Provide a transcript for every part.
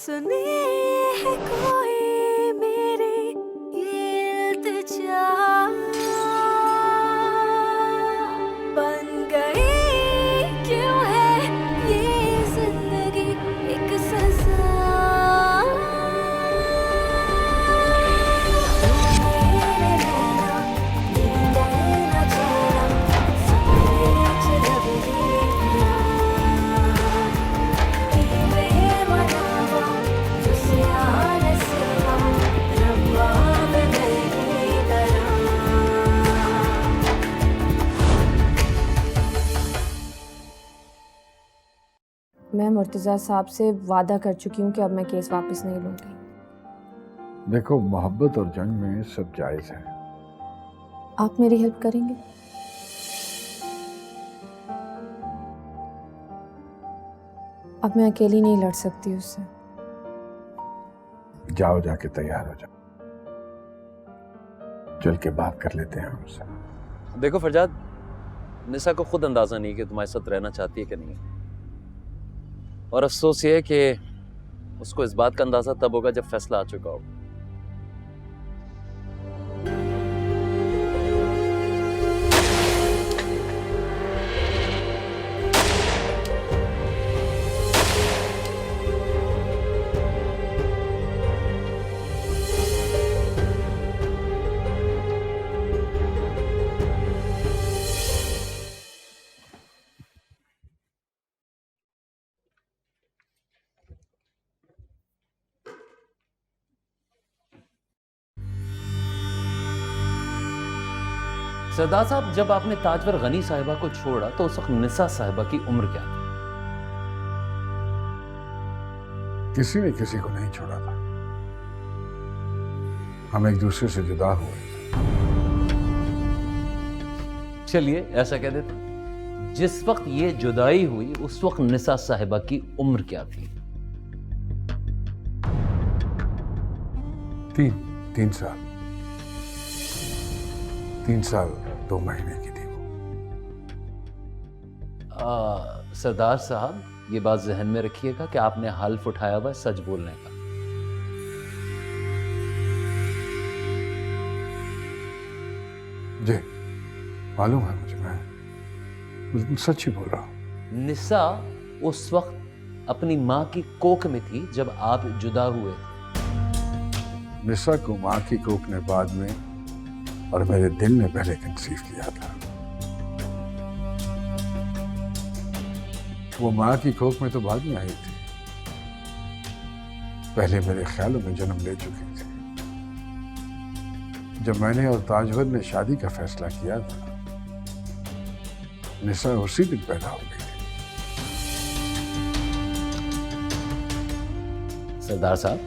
सुनिए है कोई मेरी ये इल्तिजा, बन गई क्यों है ये जिंदगी एक सजा। मेरे नैना नींद न चैना सपने चढ़ दिया, मैं मुर्तज़ा साहब से वादा कर चुकी हूँ कि अब मैं केस वापस नहीं लूँगी। देखो, मोहब्बत और जंग में सब जायज़ है। आप मेरी हेल्प करेंगे? अब मैं अकेली नहीं लड़ सकती उससे। जाओ, जाके तैयार हो जाओ, चल के बात कर लेते हैं हमसे। देखो फरजाद, निसा को खुद अंदाजा नहीं कि तुम्हारे साथ रहना चाहती है कि नहीं, और अफसोस ये है कि उसको इस बात का अंदाजा तब होगा जब फैसला आ चुका हो। सरदार साहब, जब आपने ताजवर गनी साहिबा को छोड़ा तो उस वक्त निसा साहिबा की उम्र क्या थी? किसी ने किसी को नहीं छोड़ा था, हम एक दूसरे से जुदा हुए। चलिए ऐसा कह देते, जिस वक्त ये जुदाई हुई उस वक्त निसा साहिबा की उम्र क्या थी? तीन साल 3 साल 2 महीने की थी वो। सरदार साहब, ये बात जहन में रखिएगा कि आपने हल्फ उठाया हुआ है सच बोलने का। जी मालूम है मुझे, मैं बिल्कुल सच ही बोल रहा हूँ। निसा उस वक्त अपनी माँ की कोख में थी जब आप जुदा हुए थे। निसा को माँ की कोख ने बाद में और मेरे दिल ने पहले कंसीव किया था। वो माँ की कोख में तो बाद में आई थी, पहले मेरे ख्यालों में जन्म ले चुकी थी। जब मैंने और ताजवर ने शादी का फैसला किया था, निसा उसी दिन पैदा हो गई थी। सरदार साहब,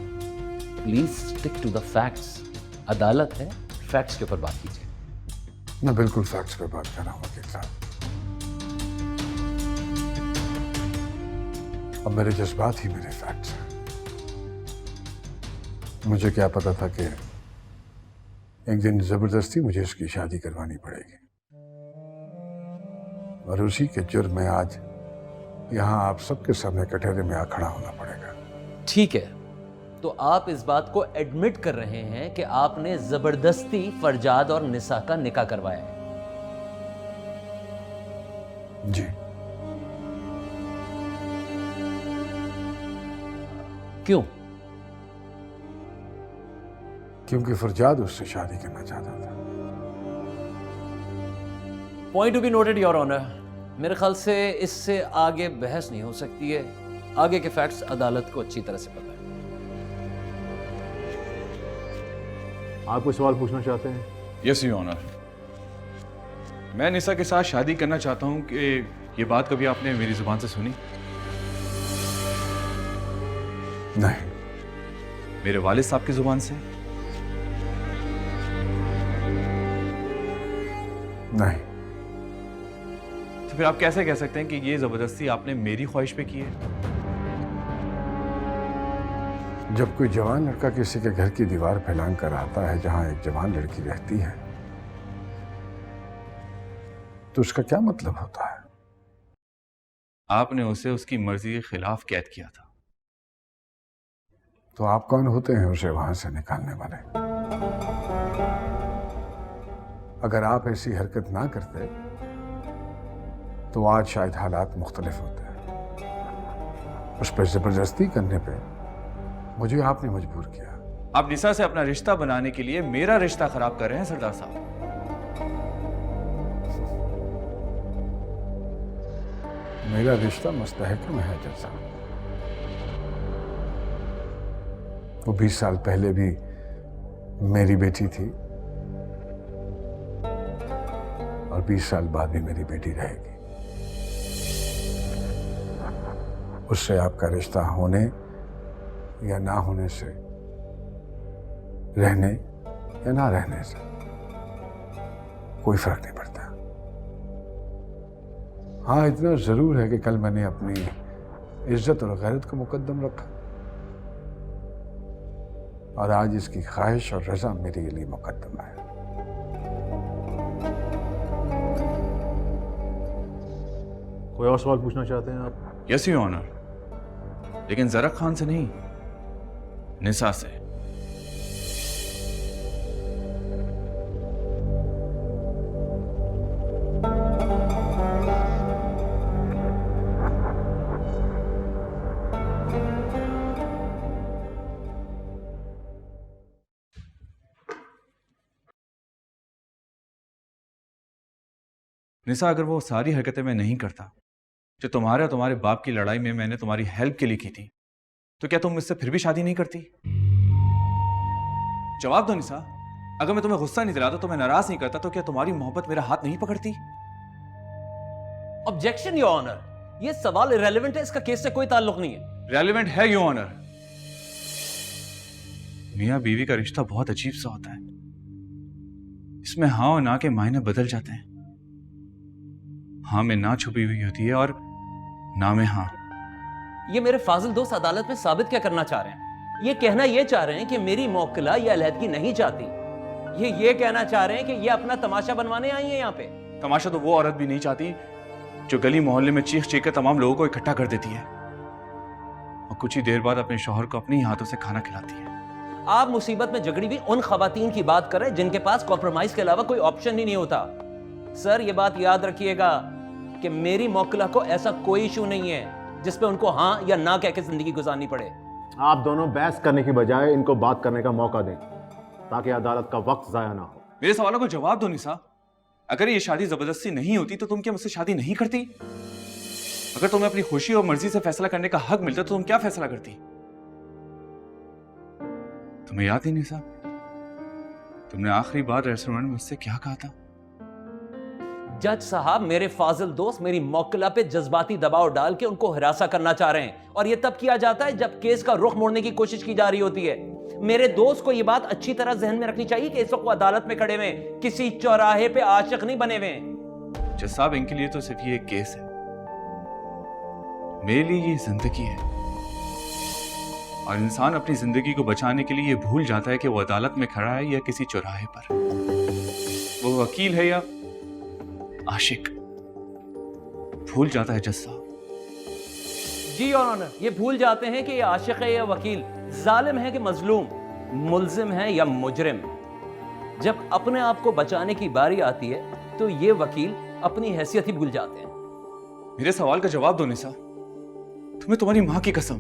please stick to the facts. अदालत है, फैक्ट्स के ऊपर बात कीजिए। मैं बिल्कुल फैक्ट्स पे बात कर रहा हूँ वकील साहब। अब मेरे जज्बात ही मेरे फैक्ट्स हैं। मुझे क्या पता था कि एक दिन जबरदस्ती मुझे इसकी शादी करवानी पड़ेगी, और उसी के जुर्म में आज यहाँ आप सबके सामने कटहरे में आ खड़ा होना पड़ेगा। ठीक है, तो आप इस बात को एडमिट कर रहे हैं कि आपने जबरदस्ती फरजाद और निसा का निकाह करवाया है? जी। क्यों? क्योंकि फरजाद उससे शादी करना चाहता था। Point to be noted your honour. मेरे ख्याल से इससे आगे बहस नहीं हो सकती है। आगे के फैक्ट्स अदालत को अच्छी तरह से पता है। आप कोई सवाल पूछना चाहते हैं? यस योर ऑनर, मैं निसा के साथ शादी करना चाहता हूं कि ये बात कभी आपने मेरी जुबान से सुनी? नहीं। मेरे वालिद साहब की जुबान से? नहीं। तो फिर आप कैसे कह सकते हैं कि ये जबरदस्ती आपने मेरी ख्वाहिश पे की है? जब कोई जवान लड़का किसी के घर की दीवार फैलान कर आता है जहां एक जवान लड़की रहती है, तो उसका क्या मतलब होता है? आपने उसे उसकी मर्जी के खिलाफ कैद किया था। तो आप कौन होते हैं उसे वहां से निकालने वाले? अगर आप ऐसी हरकत ना करते तो आज शायद हालात मुख्तलिफ होते हैं। उस पर जबरदस्ती करने पे मुझे आपने मजबूर किया। आप निसा से अपना रिश्ता बनाने के लिए मेरा रिश्ता खराब कर रहे हैं सरदार साहब। मेरा रिश्ता मुस्तहकम है जज साहब। वो 20 साल पहले भी मेरी बेटी थी और 20 साल बाद भी मेरी बेटी रहेगी। उससे आपका रिश्ता होने या ना होने से, रहने या ना रहने से कोई फर्क नहीं पड़ता। हाँ, इतना जरूर है कि कल मैंने अपनी इज्जत और गैरत को मुकद्दम रखा और आज इसकी ख्वाहिश और रजा मेरे लिए मुकद्दम है। कोई और सवाल पूछना चाहते हैं आप? यस योर ऑनर, लेकिन जरक खान से नहीं, निसा से। निसा, अगर वो सारी हरकतें मैं नहीं करता जो तुम्हारे और तुम्हारे बाप की लड़ाई में मैंने तुम्हारी हेल्प के लिए की थी, तो क्या तुम मुझसे फिर भी शादी नहीं करती? जवाब दो निसा। अगर मैं तुम्हें गुस्सा नहीं दिलाता, तो मैं नाराज नहीं करता, तो क्या तुम्हारी मोहब्बत मेरा हाथ नहीं पकड़ती? ऑब्जेक्शन योर ऑनर, ये सवाल इरेलेवेंट है, इसका केस से कोई ताल्लुक नहीं है। रेलिवेंट है योर ऑनर। मियां बीवी का रिश्ता बहुत अजीब सा होता है। इसमें हाँ और ना के मायने बदल जाते हैं। हाँ में ना छुपी हुई होती है और ना में हाँ। ये मेरे फाजिल दोस्त अदालत में साबित क्या करना चाह रहे हैं? ये कहना ये चाह रहे हैं कि मेरी मौक्किला ये अलहदगी नहीं चाहती। ये कहना चाह रहे हैं कि ये अपना तमाशा बनवाने आई है यहाँ पे। तमाशा तो वो औरत भी नहीं चाहती जो गली मोहल्ले में चीख चीख कर तमाम लोगों को इकट्ठा कर देती है और कुछ ही देर बाद अपने शौहर को अपने ही हाथों से खाना खिलाती है। आप मुसीबत में जगड़ी हुई उन खवातीन की बात कर रहे हैं जिनके पास कॉम्प्रोमाइज के अलावा कोई ऑप्शन ही नहीं होता। सर, ये बात याद रखिएगा कि मेरी मौक्किला को ऐसा कोई इशू नहीं है जिस पे उनको हाँ या ना कह के जिंदगी गुजारनी पड़े। आप दोनों बहस करने की बजाय इनको बात करने का मौका दें ताकि अदालत का वक्त जाया ना हो। मेरे सवालों को जवाब दो निसा। अगर ये शादी जबरदस्ती नहीं होती तो तुम क्या मुझसे शादी नहीं करती? अगर तुम्हें अपनी खुशी और मर्जी से फैसला करने का हक मिलता तो तुम क्या फैसला करती? तुम्हें याद ही निसा, तुमने आखिरी बार रेस्टोरेंट में मुझसे क्या कहा था? जज साहब, मेरे फाजिल दोस्त मेरी मौक्किला पे जज्बाती दबाव डाल के उनको हिरासा करना चाह रहे हैं और ये तब किया जाता है जब केस का रुख मोड़ने की कोशिश की जा रही होती है। मेरे दोस्त को ये बात अच्छी तरह जहन में रखनी चाहिए कि इस वक्त वो अदालत में खड़े हुए किसी चौराहे पे आशिक नहीं बने हुए। जज साहब, इनके लिए तो सिर्फ ये एक केस है, मेरे लिए ये जिंदगी है और इंसान अपनी जिंदगी को बचाने के लिए ये भूल जाता है कि वो अदालत में खड़ा है या किसी चौराहे पर, वो वकील है या आशिक। भूल जाता है जज साहब। जी योर ऑनर, ये भूल जाते हैं कि ये आशिक है या वकील, जालिम है कि मजलूम, मुल्जिम है या मुजरिम। जब अपने आप को बचाने की बारी आती है तो ये वकील अपनी हैसियत ही भूल जाते हैं। मेरे सवाल का जवाब दो निसा। तुम्हें तुम्हारी मां की कसम,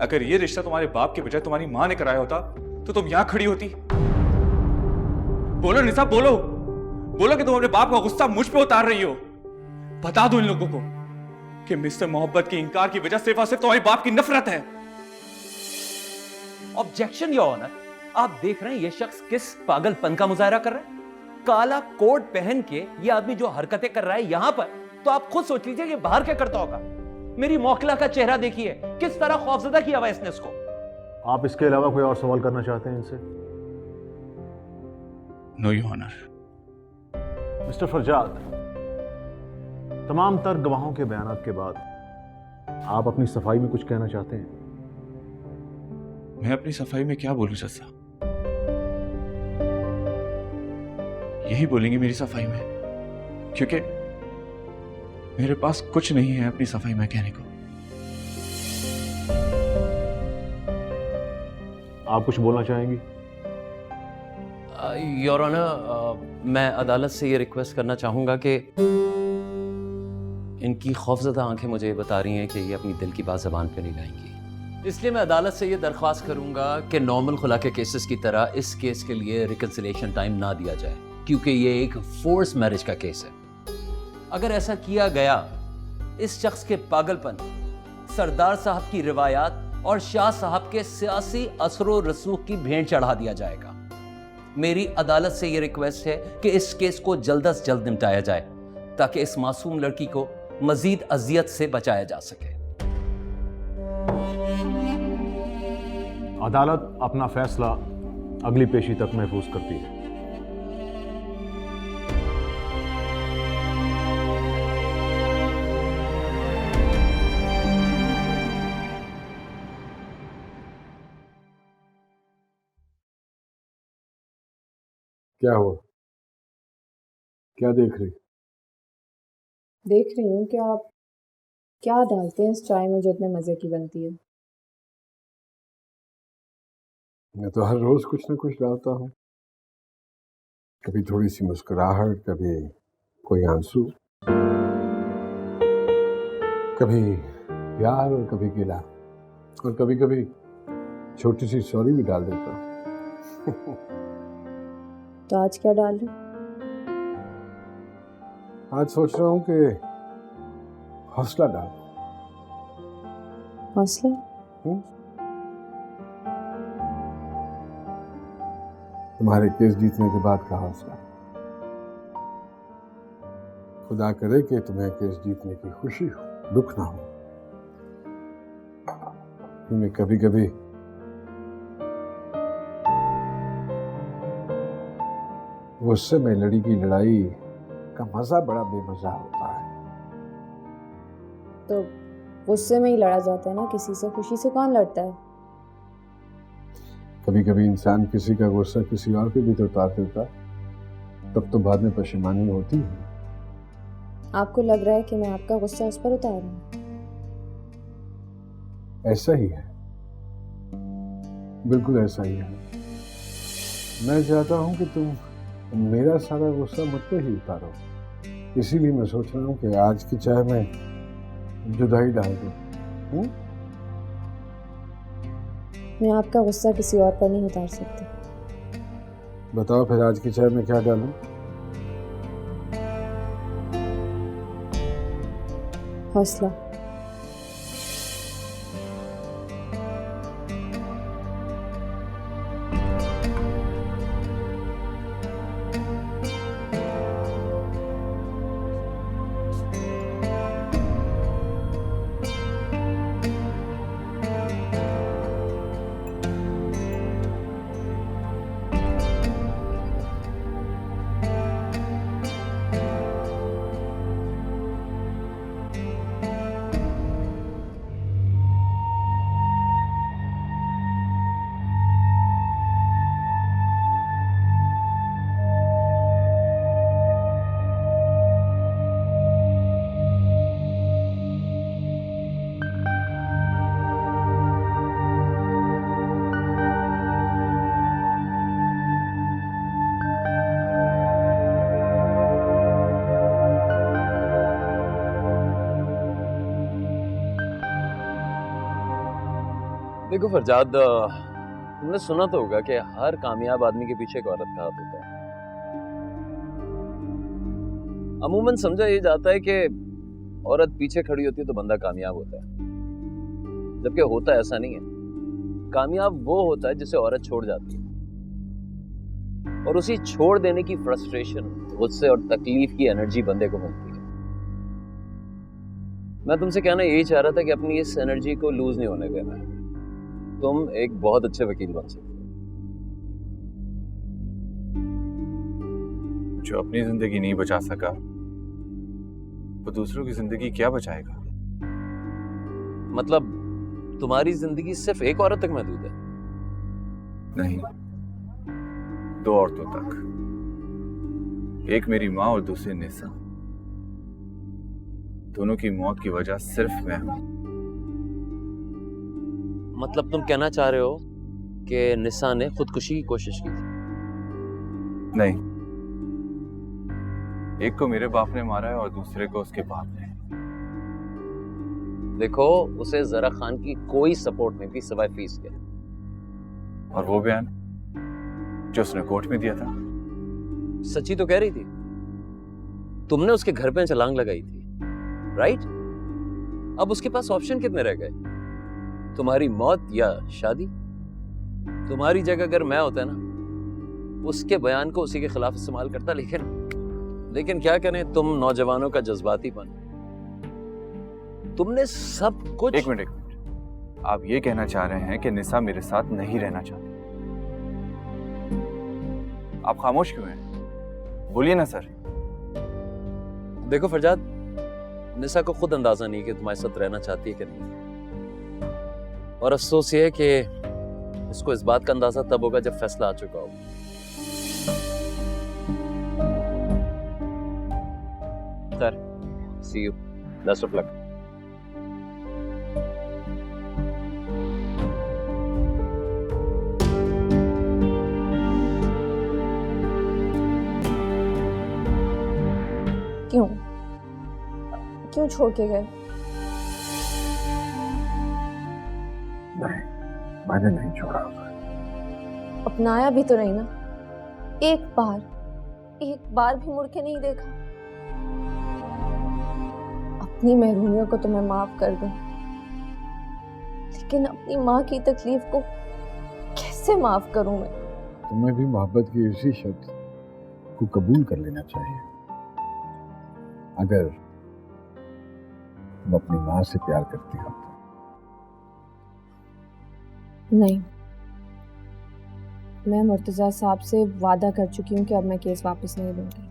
अगर ये रिश्ता तुम्हारे बाप के बजाय तुम्हारी मां ने कराया होता तो तुम यहां खड़ी होती? बोलो निसा, बोलो बोलो कि तुम अपने बाप का गुस्सा मुझ पे उतार रही हो। बता दो इन लोगों को कि मिस्टर मोहब्बत के इनकार की वजह सिर्फ और सिर्फ तुम्हारे बाप की नफरत है। ऑब्जेक्शन योर ऑनर, आप देख रहे हैं ये शख्स किस पागलपन का मुजाहरा कर रहा है। काला कोट पहन के ये आदमी जो हरकतें कर रहा है यहां पर, तो आप खुद सोच लीजिए कि बाहर क्या करता होगा। मेरी मौक्किला का चेहरा देखिए, किस तरह खौफजदा किया हुआ इसने उसको। आप इसके अलावा कोई और सवाल करना चाहते हैं इनसे? No your honour. Mister Farzad, तमाम तर गवाहों के बयानात के बाद आप अपनी सफाई में कुछ कहना चाहते हैं? मैं अपनी सफाई में क्या बोलूं जज साहब? यही बोलेंगे मेरी सफाई में, क्योंकि मेरे पास कुछ नहीं है अपनी सफाई में कहने को। आप कुछ बोलना चाहेंगी? योर ऑनर, मैं अदालत से ये रिक्वेस्ट करना चाहूँगा कि इनकी खौफजदा आंखें मुझे बता रही हैं कि ये अपनी दिल की बात ज़बान पे नहीं लाएंगी, इसलिए मैं अदालत से ये दरख्वास्त करूँगा कि नॉर्मल खुला के केसेस की तरह इस केस के लिए रिकन्सिलिएशन टाइम ना दिया जाए, क्योंकि ये एक फोर्स मैरिज का केस है। अगर ऐसा किया गया, इस शख्स के पागलपन, सरदार साहब की रिवायात और शाह साहब के सियासी असरो रसूख की भेंट चढ़ा दिया जाएगा। मेरी अदालत से यह रिक्वेस्ट है कि इस केस को जल्द से जल्द निपटाया जाए ताकि इस मासूम लड़की को मजीद अजियत से बचाया जा सके। अदालत अपना फैसला अगली पेशी तक महफूज करती है। क्या हुआ? क्या देख रही? देख रही हूँ कि आप क्या डालते हैं इस चाय में जो इतने मज़े की बनती है। मैं तो हर रोज कुछ ना कुछ डालता हूँ, कभी थोड़ी सी मुस्कुराहट, कभी कोई आंसू, कभी प्यार और कभी गिला, और कभी कभी छोटी सी सॉरी भी डाल देता हूँ। तो आज क्या डाल रहे? आज सोच रहा हूँ कि हौसला डाल। हौसला? तुम्हारे केस जीतने के बाद का हौसला। खुदा करे कि तुम्हें केस जीतने की खुशी हो, दुख ना हो। तुम्हें कभी कभी गुस्से में लड़ी की लड़ाई का मजा बड़ा बेमजा होता है। तो गुस्से में ही लड़ा जाता है ना किसी से, खुशी से कौन लड़ता है? कभी कभी इंसान किसी का गुस्सा किसी और पे भी तो उतार देता, तब तो बाद में परेशानी होती है। आपको लग रहा है कि मैं आपका गुस्सा उस पर उतार रहा हूँ? ऐसा ही है, बिल्कुल ऐसा ही है। मैं चाहता हूं कि तुम मेरा सारा गुस्सा मुझ पे ही उतारो, इसीलिए मैं सोच रहा हूं कि आज की चाय में जुदाई डाल दूं। मैं आपका गुस्सा किसी और पर नहीं उतार सकती। बताओ फिर आज की चाय में क्या डालूं? हौसला। देखो फरजाद, तुमने सुना तो होगा कि हर कामयाब आदमी के पीछे एक औरत का हाथ होता है। अमूमन समझा ये जाता है कि औरत पीछे खड़ी होती है तो बंदा कामयाब होता है, जबकि होता ऐसा नहीं है। कामयाब वो होता है जिसे औरत छोड़ जाती है, और उसी छोड़ देने की फ्रस्ट्रेशन, गुस्से और तकलीफ की एनर्जी बंदे को मिलती है। मैं तुमसे कहना यही चाह रहा था कि अपनी इस एनर्जी को लूज नहीं होने देना है। तुम एक बहुत अच्छे वकील बन सकते हो। जो अपनी जिंदगी नहीं बचा सका वो दूसरों की जिंदगी क्या बचाएगा? मतलब तुम्हारी जिंदगी सिर्फ एक औरत तक महदूद है? नहीं, 2 औरतों तक। एक मेरी माँ और दूसरी निसा। दोनों की मौत की वजह सिर्फ मैं हूं। मतलब तुम कहना चाह रहे हो कि निसा ने खुदकुशी की कोशिश की थी? नहीं, एक को मेरे बाप ने मारा है और दूसरे को उसके बाप ने। देखो, उसे जरा खान की कोई सपोर्ट नहीं थी सिवाय फीस के। और वो बयान जो उसने कोर्ट में दिया था, सच्ची तो कह रही थी। तुमने उसके घर पे छलांग लगाई थी, राइट? अब उसके पास ऑप्शन कितने रह गए? तुम्हारी मौत या शादी? तुम्हारी जगह अगर मैं होता ना, उसके बयान को उसी के खिलाफ इस्तेमाल करता, लेकिन क्या करें, तुम नौजवानों का जज्बातीपन, तुमने सब कुछ। एक मिनट, आप ये कहना चाह रहे हैं कि निसा मेरे साथ नहीं रहना चाहती? आप खामोश क्यों हैं? बोलिए ना सर। देखो फरजाद, निसा को खुद अंदाजा नहीं कि तुम्हारे साथ रहना चाहती है कि नहीं, और अफसोस ये है कि उसको इस बात का अंदाजा तब होगा जब फैसला आ चुका होगा। Sir, see you, best of luck. क्यों छोड़ के गए? नहीं, मैंने नहीं छोड़ा उसे। अपनाया भी तो नहीं ना, एक बार भी मुड़ के नहीं देखा। अपनी महरूमियों को तो मैं माफ कर दूं, लेकिन अपनी माँ की तकलीफ को कैसे माफ करूं मैं? तुम्हें भी मोहब्बत की इसी शर्त को कबूल कर लेना चाहिए। अगर तुम अपनी माँ से प्यार करती हो तो। नहीं, मैं मुर्तजा साहब से वादा कर चुकी हूँ कि अब मैं केस वापस नहीं लूंगी।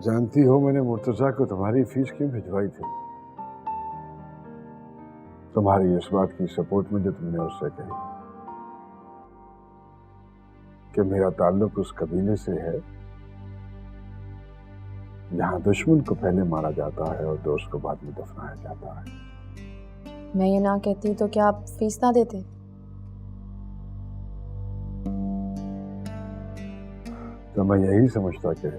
जानती हो मैंने मुर्तजा को तुम्हारी फीस क्यों भिजवाई थी? तुम्हारी इस बात की सपोर्ट में जो तुमने उससे कही कि मेरा ताल्लुक उस कबीले से है जहां दुश्मन को पहले मारा जाता है और दोस्त को बाद में दफनाया जाता है। मैं ये ना कहती तो क्या आप फीस ना देते? तो मैं यही समझता कि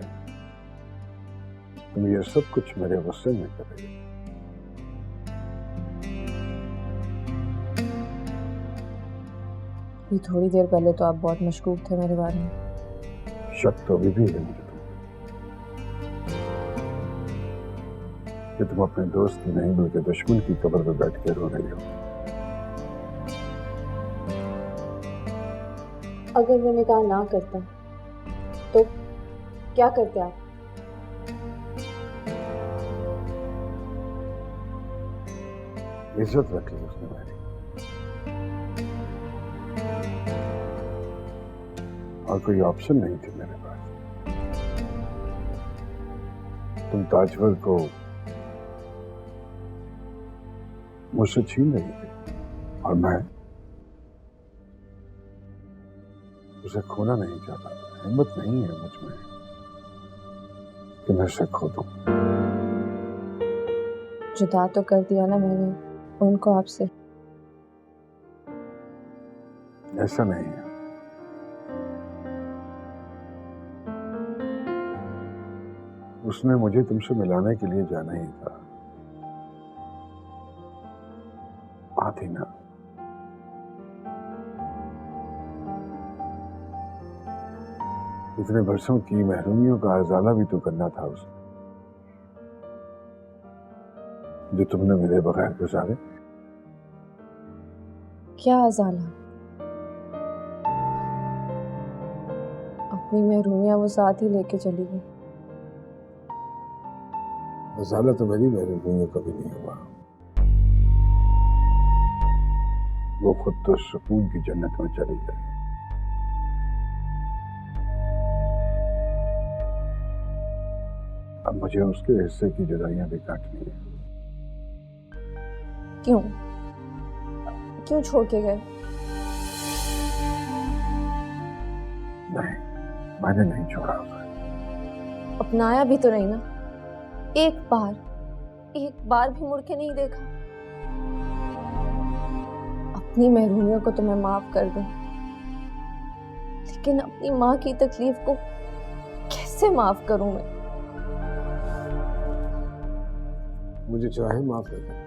तुम ये सब कुछ मेरे गुस्से में कर रही हो। ये थोड़ी देर पहले तो आप बहुत मशकूक थे मेरे बारे में। शक तो अभी भी है मुझे कि तुम अपने दोस्त की नहीं बल्कि दुश्मन की कब्र पर बैठ के रो रही हो। अगर मैं निकाह ना करता तो क्या करते आप? इज्जत रख ली उसने मेरी, और कोई ऑप्शन नहीं थी मेरे पास। तुम ताजवर को मुझसे छीन रही थी और मैं उसे खोना नहीं चाहता था। हिम्मत नहीं है मुझ में कि मैं उसे खो दूं। जुदा तो कर दिया ना मैंने उनको आपसे। ऐसा नहीं है, उसने मुझे तुमसे मिलाने के लिए जाना ही था। आती ना। इतने वर्षों की महरूमियों का अजाला भी तो करना था उसे, जो तुमने मेरे बगैर गुजारे। क्या अजाला? अपनी महरूमिया वो साथ ही लेके चली गई। अजाला तो मेरी महरूमियों का भी नहीं हुआ। वो खुद तो सुकून की जन्नत में चली गई। अब मुझे उसके हिस्से की जुदाइयां भी काटनी है। क्यों? क्यों छोड़ के गए? नहीं, मैंने नहीं छोड़ा उसे। अपनाया भी तो नहीं ना। एक बार भी मुड़ के नहीं देखा। अपनी महरूमियों को तो मैं माफ कर दूं, लेकिन अपनी माँ की तकलीफ को कैसे माफ करूं मैं? मुझे चाहे माफ कर देना,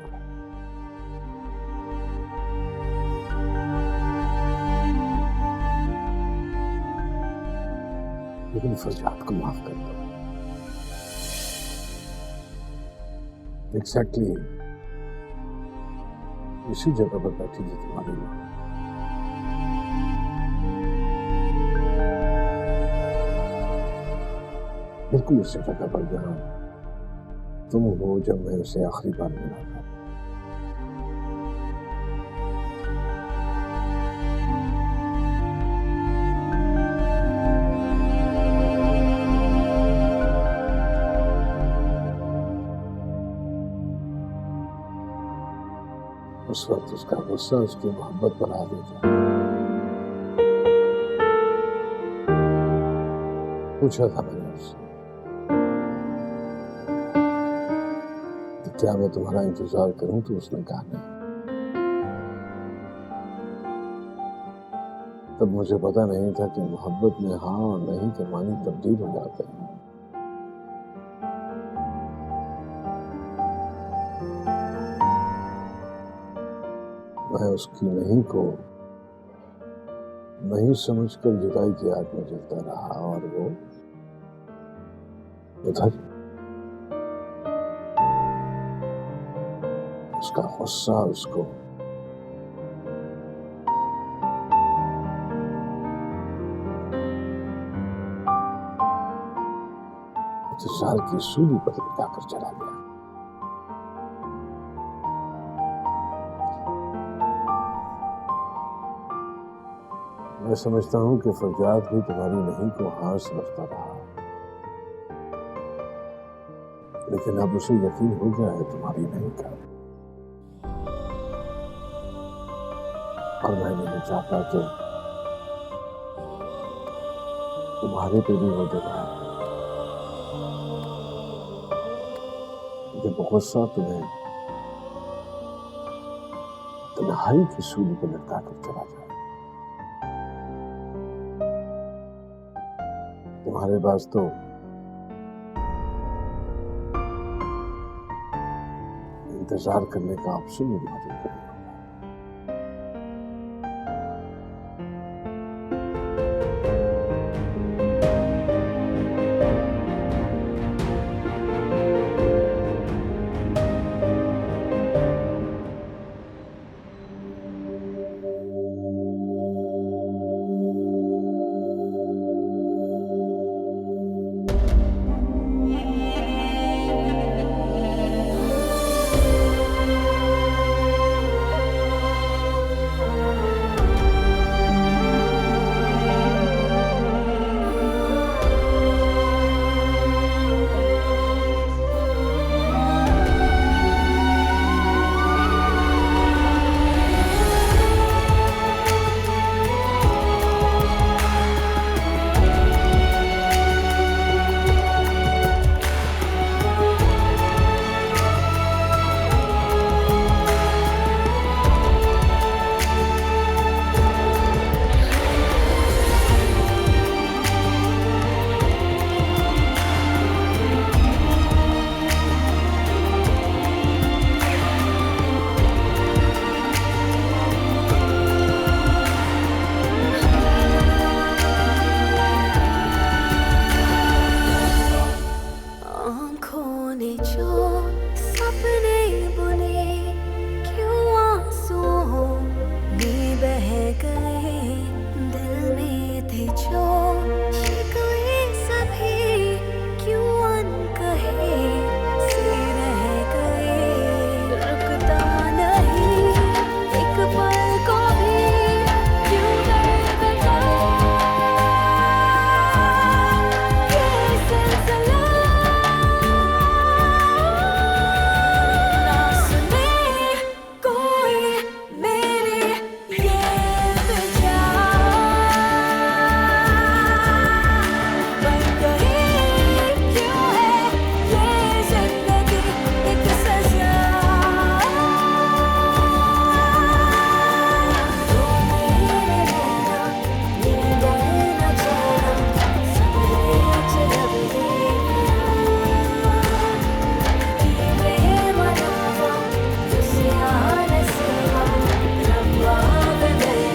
लेकिन फरजाद को माफ कर दो। एग्जैक्टली इसी जगह पर बैठी थी तुम्हारी माँ। बिल्कुल उसी जगह पर जहां तुम हो जब मैं उसे आखिरी बार मिला था। उस वक्त उसका गुस्सा उसकी मोहब्बत बढ़ा देता। पूछा था मैंने उससे कि क्या मैं तुम्हारा इंतजार करूं, तो उसने कहा नहीं। तब मुझे पता नहीं था कि मोहब्बत में हाँ और नहीं के मानी तब्दील हो जाते हैं। मैं उसकी नहीं को नहीं समझकर जुदाई की आग में जलता रहा, और वो उधर उसका गुस्सा उसको इंतजार की सूली पर लटकाकर चला गया। मैं समझता हूं कि फरजाद भी तुम्हारी नहीं को हाँ समझता रहा, लेकिन अब उसे यकीन हो गया है तुम्हारी नहीं का। और मैं नहीं चाहता कि तुम्हारे पे भी वो दिखाए। जब गुस्सा तुम्हें तन्हाई की सूली पर लटका कर चला जाए। तुम्हारे पास तो इंतजार करने का ऑप्शन ही मौजूद नहीं। ने जो सपने बुने, क्यों आंसुओं में बह गए, दिल में थे जो शिकवे सभी, क्यों अनकहे से रह गए, रुकता नहीं एक पल को भी, क्यों दर्द का ये सिलसिला ना सुने कोई मेरे ये इल्तिजा, बन गई क्यों है ये जिंदगी एक सजा, तू मेरे रहना नींद न चैन, सपने अजनबी बेमनावा तुझसे आने सिवा, रब्बा मेरी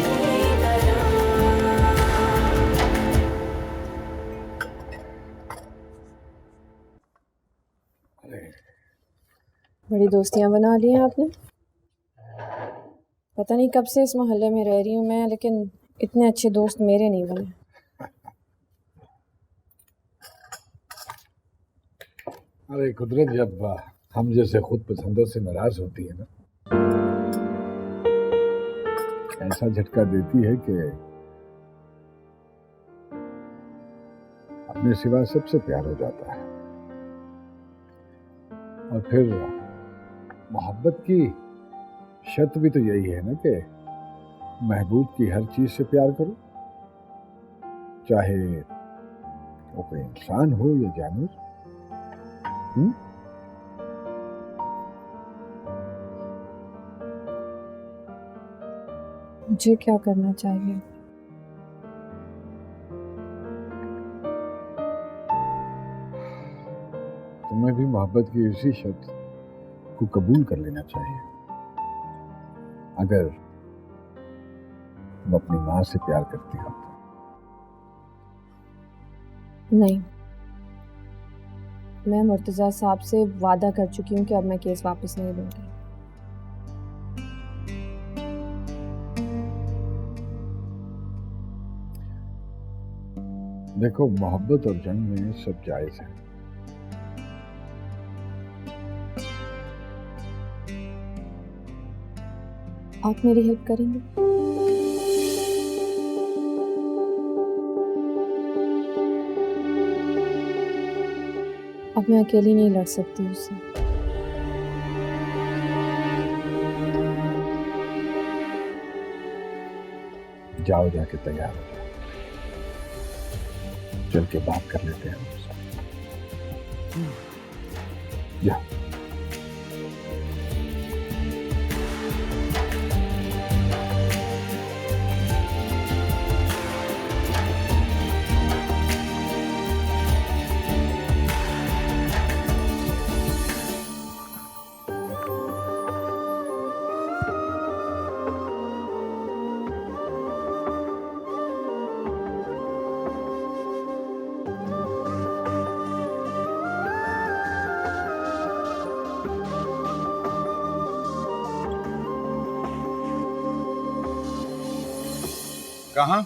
तरह। बड़ी दोस्तियां बना ली हैं आपने। पता नहीं कब से इस मोहल्ले में रह रही हूँ मैं, लेकिन इतने अच्छे दोस्त मेरे नहीं बने। अरे कुदरत जब हम जैसे खुद पसंदों से नाराज होती है ना, ऐसा झटका देती है कि अपने सिवा सबसे प्यार हो जाता है। और फिर मोहब्बत की शर्त भी तो यही है ना कि महबूब की हर चीज से प्यार करो, चाहे वो कोई इंसान हो या जानवर। मुझे क्या करना चाहिए? तुम्हें भी मोहब्बत की इसी शर्त को कबूल कर लेना चाहिए। अगर तुम अपनी माँ से प्यार करती हो तो। नहीं, मैं मुर्तज़ा साहब से वादा कर चुकी हूँ कि अब मैं केस वापस नहीं लूंगी। देखो, मोहब्बत और जंग में सब जायज है। आप मेरी हेल्प करेंगे? अब मैं अकेली नहीं लड़ सकती उससे। जाओ, जाके तैयार हो जाओ, चल के बात कर लेते हैं उससे। जाओ। कहाँ?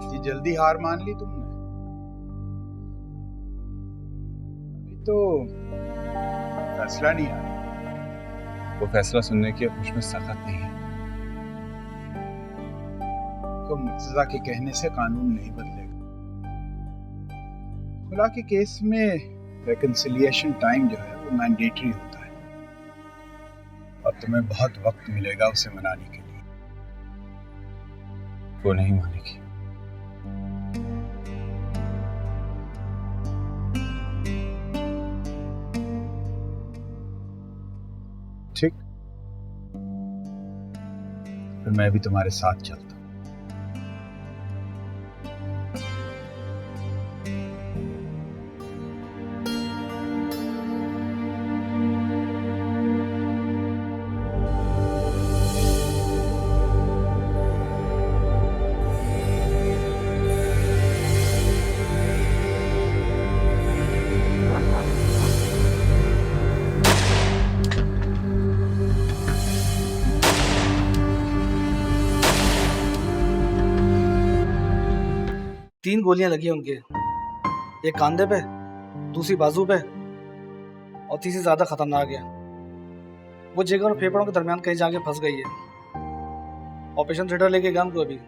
जी जल्दी हार मान ली तुमने? अभी तो फैसला नहीं आया। वो फैसला सुनने की अब मुझमें सख्त नहीं है। तो मुर्तजा के कहने से कानून नहीं बदलेगा। खुला के केस में रिकंसिलिएशन टाइम जो है वो मैंडेटरी होता है और तुम्हें बहुत वक्त मिलेगा उसे मनाने के लिए। वो नहीं मानेगी। ठीक, फिर मैं भी तुम्हारे साथ चलता हूँ। 3 गोलियां लगी हैं उनके, एक कंधे पे, दूसरी बाजू पे और तीसरी ज्यादा खतरनाक है। वो जिगर और फेफड़ों के दरमियान कहीं जाके फंस गई है। ऑपरेशन थिएटर लेके गया उनको अभी।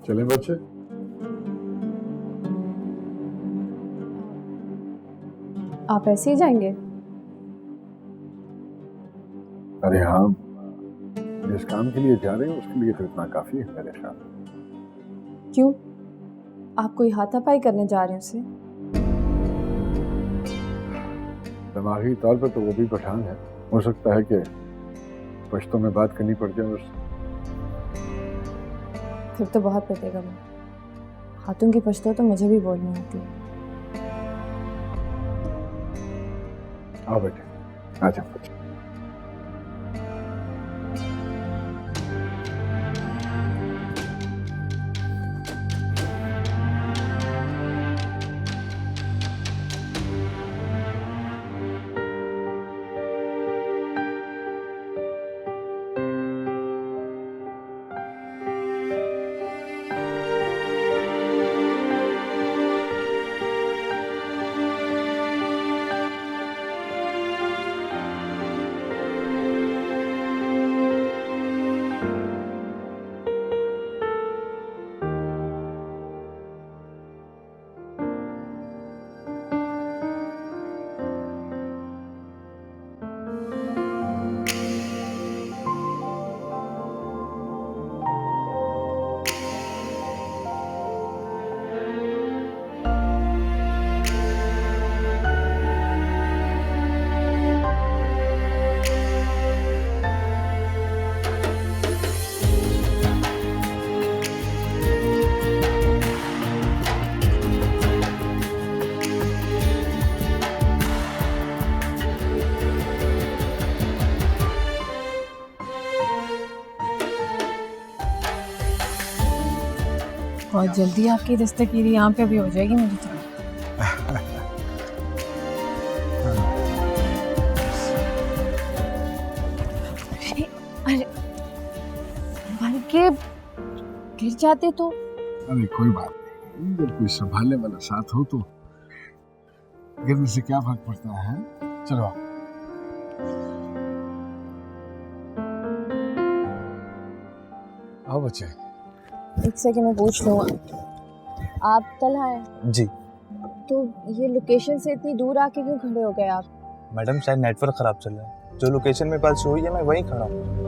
चलें बच्चे। आप ऐसे ही जाएंगे? अरे हाँ, जिस काम के लिए जा रहे हैं उसके लिए तो इतना काफी है मेरे ख्याल। क्यों, आप कोई हाथापाई करने जा रहे हैं उससे? दिमागी तौर पर तो वो भी पठान है, हो सकता है कि पश्तो में बात करनी पड़ जाए उससे। फिर तो बहुत पिटेगा वो। खातून की पश्तो तो मुझे भी बोलनी होती है। आओ बेटे, आ जाओ बच्चे। बहुत जल्दी आपकी दस्तगीरी यहाँ पे भी हो जाएगी मुझे तो। अरे बन के गिर जाते तो? अरे कोई बात नहीं, जब कोई संभालने वाला साथ हो तो गिरने से क्या फर्क पड़ता है। चलो आओ। आओ बच्चे। एक सेकंड में पूछ लूँ, आप तलहा हैं? जी तो ये लोकेशन से इतनी दूर आके क्यों खड़े हो गए आप? मैडम, शायद नेटवर्क खराब चल रहा है। जो लोकेशन मेरे पास शो हुई है मैं वहीं खड़ा हूँ।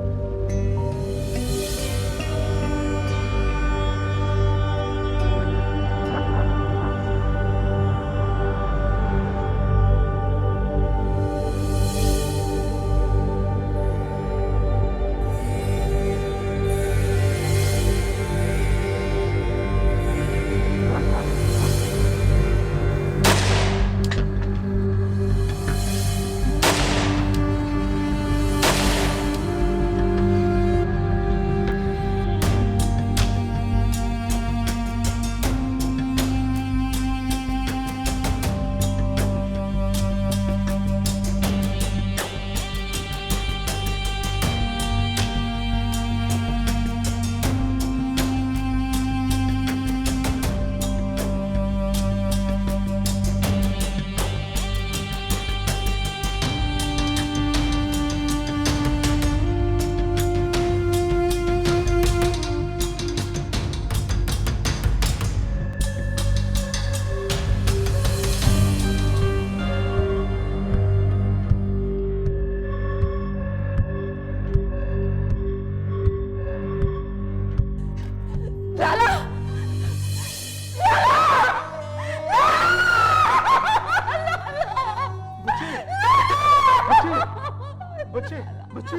बच्चे बच्चे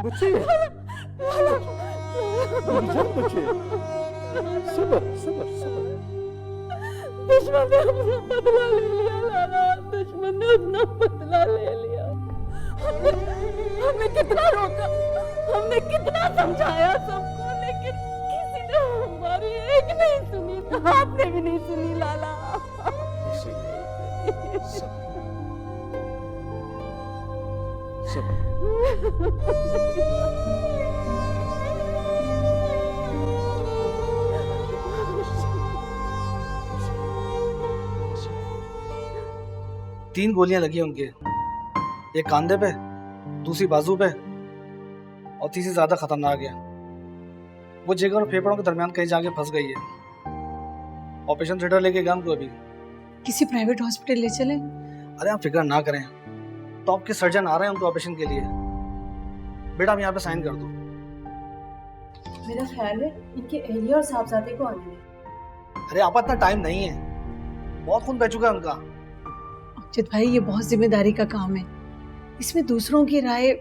बच्चे बच्चे सबर सबर सबर। दुश्मन ने अपना बदला ले लिया लाला, दुश्मन ने अपना बदला ले लिया। हमने कितना रोका, हमने कितना समझाया सबको, लेकिन किसी ने हमारी एक नहीं सुनी, तो आपने भी नहीं सुनी लाला। तीन गोलियां लगी उनके, एक कांधे पे, दूसरी बाजू पे और तीसरी ज्यादा खतरनाक है। वो जिगर और फेफड़ों के दरमियान कहीं जाके फंस गई है। ऑपरेशन थिएटर लेके गया हमको अभी। किसी प्राइवेट हॉस्पिटल ले चलें? अरे आप फिक्र ना करें, टॉप के सर्जन आ रहे हैं उनके ऑपरेशन के लिए। बेटा आप यहाँ पे साइन कर दो। मेरा ख्याल है इनके एहलिया और साहबजादे को आने दें। अरे आप इतना टाइम नहीं है, बहुत खून बह चुका है उनका। अमजद भाई ये बहुत जिम्मेदारी का काम है, इसमें दूसरों की राय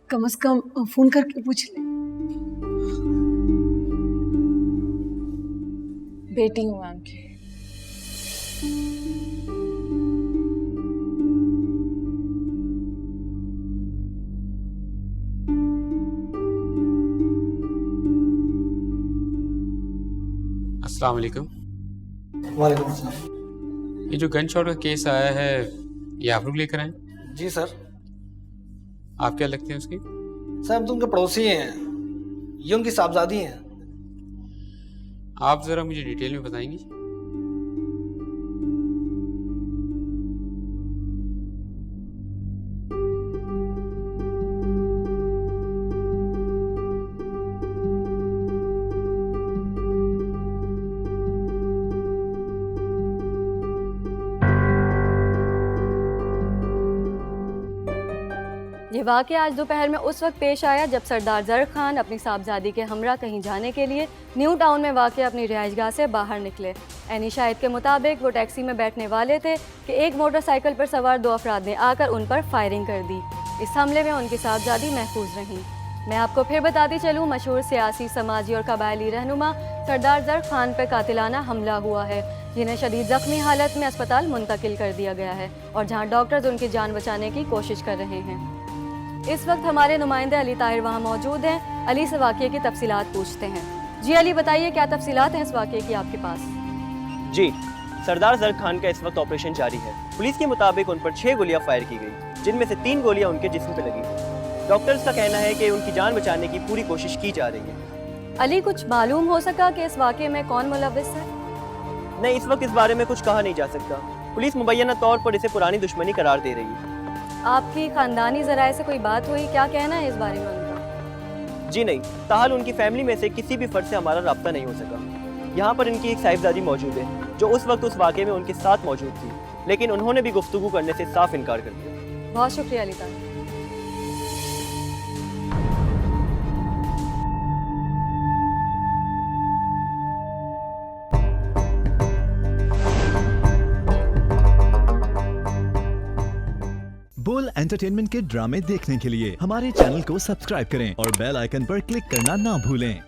कम से कम फोन करके पूछ लें। बेटी हूँ मैं उनकी। अस्सलाम वालेकुम। वालेकुम अस्सलाम। ये जो गन शॉट का केस आया है, ये आप लोग लेकर आए? जी सर। आप क्या लगते हैं उसकी? सर हम तो उनके पड़ोसी हैं, ये उनकी साहबजादी हैं। आप ज़रा मुझे डिटेल में बताएंगी? ये वाक़या आज दोपहर में उस वक्त पेश आया जब सरदार ज़र खान अपनी साहबजादी के हमरा कहीं जाने के लिए न्यू टाउन में वाक़ अपनी रिहाइशगाह से बाहर निकले। ऐनी शाहिद के मुताबिक वो टैक्सी में बैठने वाले थे कि एक मोटरसाइकिल पर सवार दो अफराद ने आकर उन पर फायरिंग कर दी। इस हमले में उनकी साहबजादी महफूज रहीं। मैं आपको फिर बताती चलूँ, मशहूर सियासी, समाजी और कबायली रहनुमा सरदार ज़र खान पर कातिलाना हमला हुआ है, जिन्हें शदीद ज़ख्मी हालत में अस्पताल मुंतकिल कर दिया गया है और जहाँ डॉक्टर्स उनकी जान बचाने की कोशिश कर रहे हैं। इस वक्त हमारे नुमाइंदे अली ताहिर वहाँ मौजूद हैं। अली से वाक़ये की तफसीलात पूछते हैं। जी अली बताइए, क्या तफसीलात हैं इस वाक़ये की आपके पास? जी, सरदार ज़र खान का इस वक्त ऑपरेशन जारी है। पुलिस के मुताबिक उन पर 6 गोलियां फायर की गई, जिनमें से 3 गोलियां उनके जिस्म पे लगी। डॉक्टर्स का कहना है कि उनकी जान बचाने की पूरी कोशिश की जा रही है। अली कुछ मालूम हो सका कि इस वाक़ये में कौन मुलव्विस है? नहीं, इस वक्त इस बारे में कुछ कहा नहीं जा सकता। पुलिस मुबैना तौर पर इसे पुरानी दुश्मनी करार दे रही है। आपकी ख़ानदानी ज़राए से कोई बात हुई? क्या कहना है इस बारे में उनका? जी नहीं, ताहल उनकी फैमिली में से किसी भी फर्द से हमारा रब्ता नहीं हो सका। यहाँ पर इनकी एक साहिबजादी मौजूद है जो उस वक्त उस वाक़े में उनके साथ मौजूद थी, लेकिन उन्होंने भी गुफ्तगू करने से साफ इनकार कर दिया। बहुत शुक्रिया अली ताहिर। बुल एंटरटेनमेंट के ड्रामे देखने के लिए हमारे चैनल को सब्सक्राइब करें और बेल आइकन पर क्लिक करना ना भूलें।